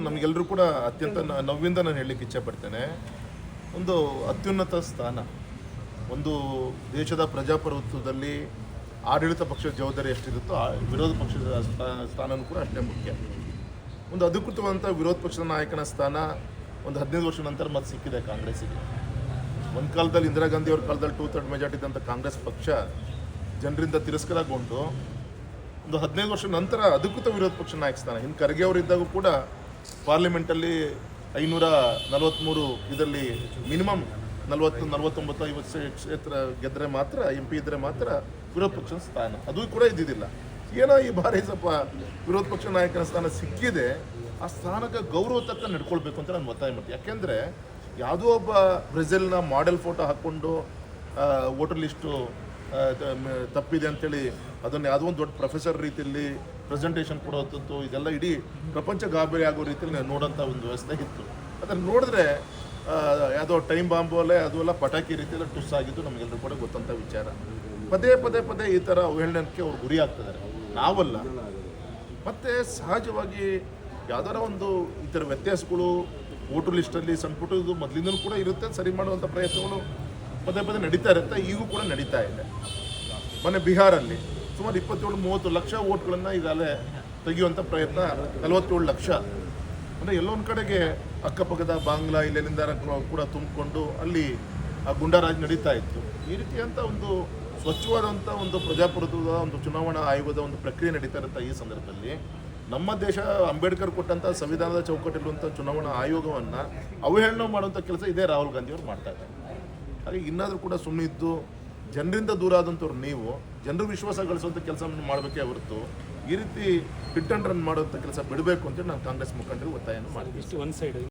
ನಮಗೆಲ್ಲರೂ ಕೂಡ ಅತ್ಯಂತ ನೋವಿಂದ ನಾನು ಹೇಳಲಿಕ್ಕೆ ಇಚ್ಛೆಪಡ್ತೇನೆ. ಒಂದು ಅತ್ಯುನ್ನತ ಸ್ಥಾನ, ಒಂದು ದೇಶದ ಪ್ರಜಾಪ್ರಭುತ್ವದಲ್ಲಿ ಆಡಳಿತ ಪಕ್ಷದ ಜವಾಬ್ದಾರಿ ಎಷ್ಟಿರುತ್ತೋ ವಿರೋಧ ಪಕ್ಷದ ಸ್ಥಾನವೂ ಕೂಡ ಅಷ್ಟೇ ಮುಖ್ಯ. ಒಂದು ಅಧಿಕೃತವಾದಂಥ ವಿರೋಧ ಪಕ್ಷದ ನಾಯಕನ ಸ್ಥಾನ ಒಂದು 15 ವರ್ಷ ನಂತರ ಮತ್ತೆ ಸಿಕ್ಕಿದೆ ಕಾಂಗ್ರೆಸ್ಸಿಗೆ. ಒಂದು ಕಾಲದಲ್ಲಿ ಇಂದಿರಾ ಗಾಂಧಿ ಅವ್ರ ಕಾಲದಲ್ಲಿ 2/3 ಮೆಜಾರಿಟಿ ಇದ್ದಂಥ ಕಾಂಗ್ರೆಸ್ ಪಕ್ಷ ಜನರಿಂದ ತಿರಸ್ಕಾರಗೊಂಡು ಒಂದು 15 ವರ್ಷ ನಂತರ ಅಧಿಕೃತ ವಿರೋಧ ಪಕ್ಷ ನಾಯಕ ಸ್ಥಾನ. ಇನ್ನು ಖರ್ಗೆ ಅವರಿದ್ದಾಗೂ ಕೂಡ ಪಾರ್ಲಿಮೆಂಟಲ್ಲಿ 543 ಇದರಲ್ಲಿ ಮಿನಿಮಮ್ 40-49-50 ಕ್ಷೇತ್ರ ಗೆದ್ದರೆ ಮಾತ್ರ MP ಇದ್ದರೆ ಮಾತ್ರ ವಿರೋಧ ಪಕ್ಷದ ಸ್ಥಾನ, ಅದು ಕೂಡ ಇದ್ದಿದ್ದಿಲ್ಲ. ಏನೋ ಈ ಬಾರಿ ಸ್ವಲ್ಪ ವಿರೋಧ ಪಕ್ಷ ನಾಯಕನ ಸ್ಥಾನ ಸಿಕ್ಕಿದೆ, ಆ ಸ್ಥಾನಕ್ಕೆ ಗೌರವ ತಕ್ಕ ನಡ್ಕೊಳ್ಬೇಕು ಅಂತ ನಾನು ಒತ್ತಾಯ ಮಾಡ್ತೀನಿ. ಯಾಕೆಂದರೆ ಯಾವುದೋ ಒಬ್ಬ ಬ್ರೆಜಿಲ್ನ ಮಾಡೆಲ್ ಫೋಟೋ ಹಾಕ್ಕೊಂಡು ವೋಟರ್ ಲಿಸ್ಟು ತಪ್ಪಿದೆ ಅಂತೇಳಿ ಅದನ್ನು ಯಾವುದೋ ಒಂದು ದೊಡ್ಡ ಪ್ರೊಫೆಸರ್ ರೀತಿಯಲ್ಲಿ ಪ್ರೆಸೆಂಟೇಷನ್ ಕೊಡೋದಂತೂ ಇದೆಲ್ಲ ಇಡೀ ಪ್ರಪಂಚ ಗಾಬರಿ ಆಗೋ ರೀತಿಯಲ್ಲಿ ನೋಡೋಂಥ ಒಂದು ವ್ಯವಸ್ಥೆ ಇತ್ತು. ಅದನ್ನು ನೋಡಿದ್ರೆ ಯಾವುದೋ ಟೈಮ್ ಬಾಂಬಲ್ಲೇ ಅದು ಎಲ್ಲ ಪಟಾಕಿ ರೀತಿಯಲ್ಲಿ ಟುಸ್ ಆಗಿದ್ದು ನಮಗೆಲ್ಲರೂ ಕೂಡ ಗೊತ್ತಂಥ ವಿಚಾರ. ಪದೇ ಈ ಥರ ಅವಹೇಳನಕ್ಕೆ ಅವ್ರು ಗುರಿ ಆಗ್ತಿದ್ದಾರೆ, ನಾವಲ್ಲ. ಮತ್ತು ಸಹಜವಾಗಿ ಯಾವ್ದಾರ ಒಂದು ಈ ಥರ ವ್ಯತ್ಯಾಸಗಳು ವೋಟರ್ ಲಿಸ್ಟಲ್ಲಿ ಸಣ್ಣ ಪುಟ್ಟದ್ದು ಮೊದಲಿಂದಲೂ ಕೂಡ ಇರುತ್ತೆ, ಸರಿ ಮಾಡುವಂಥ ಪ್ರಯತ್ನಗಳು ಪದೇ ನಡೀತಾ ಇರುತ್ತೆ, ಈಗೂ ಕೂಡ ನಡೀತಾ ಇದೆ. ಮೊನ್ನೆ ಬಿಹಾರಲ್ಲಿ ಸುಮಾರು 27-30 ಲಕ್ಷ ವೋಟ್ಗಳನ್ನು ಈಗಾಗಲೇ ತೆಗೆಯುವಂಥ ಪ್ರಯತ್ನ, 47 ಲಕ್ಷ. ಅಂದರೆ ಎಲ್ಲೊಂದು ಕಡೆಗೆ ಅಕ್ಕಪಕ್ಕದ ಬಾಂಗ್ಲಾ ಇಲ್ಲೆಲ್ಲಿಂದ ಕೂಡ ತುಂಬಿಕೊಂಡು ಅಲ್ಲಿ ಆ ಗುಂಡಾರಾಜ್ ನಡೀತಾ ಇತ್ತು. ಈ ರೀತಿಯಂಥ ಒಂದು ಸ್ವಚ್ಛವಾದಂಥ ಒಂದು ಪ್ರಜಾಪ್ರಭುತ್ವದ ಒಂದು ಚುನಾವಣಾ ಆಯೋಗದ ಒಂದು ಪ್ರಕ್ರಿಯೆ ನಡೀತಾ ಇರುತ್ತೆ. ಈ ಸಂದರ್ಭದಲ್ಲಿ ನಮ್ಮ ದೇಶ ಅಂಬೇಡ್ಕರ್ ಕೊಟ್ಟಂಥ ಸಂವಿಧಾನದ ಚೌಕಟ್ಟಿರುವಂಥ ಚುನಾವಣಾ ಆಯೋಗವನ್ನು ಅವಹೇಳನ ಮಾಡುವಂಥ ಕೆಲಸ ಇದೇ ರಾಹುಲ್ ಗಾಂಧಿ ಅವರು ಮಾಡ್ತಾ ಇದ್ದಾರೆ. ಹಾಗೆ ಇನ್ನಾದರೂ ಕೂಡ ಸುಮ್ಮನಿದ್ದು ಜನರಿಂದ ದೂರ ಆದಂಥವ್ರು ನೀವು ಜನರ ವಿಶ್ವಾಸ ಗಳಿಸುವಂಥ ಕೆಲಸವನ್ನು ಮಾಡಬೇಕೇ ಹೊರತು ಈ ರೀತಿ ಹಿಟ್ ಆ್ಯಂಡ್ ರನ್ ಮಾಡುವಂಥ ಕೆಲಸ ಬಿಡಬೇಕು ಅಂತೇಳಿ ನಾನು ಕಾಂಗ್ರೆಸ್ ಮುಖಂಡರಿಗೆ ಒತ್ತಾಯವನ್ನು ಮಾಡ್ತೀನಿ.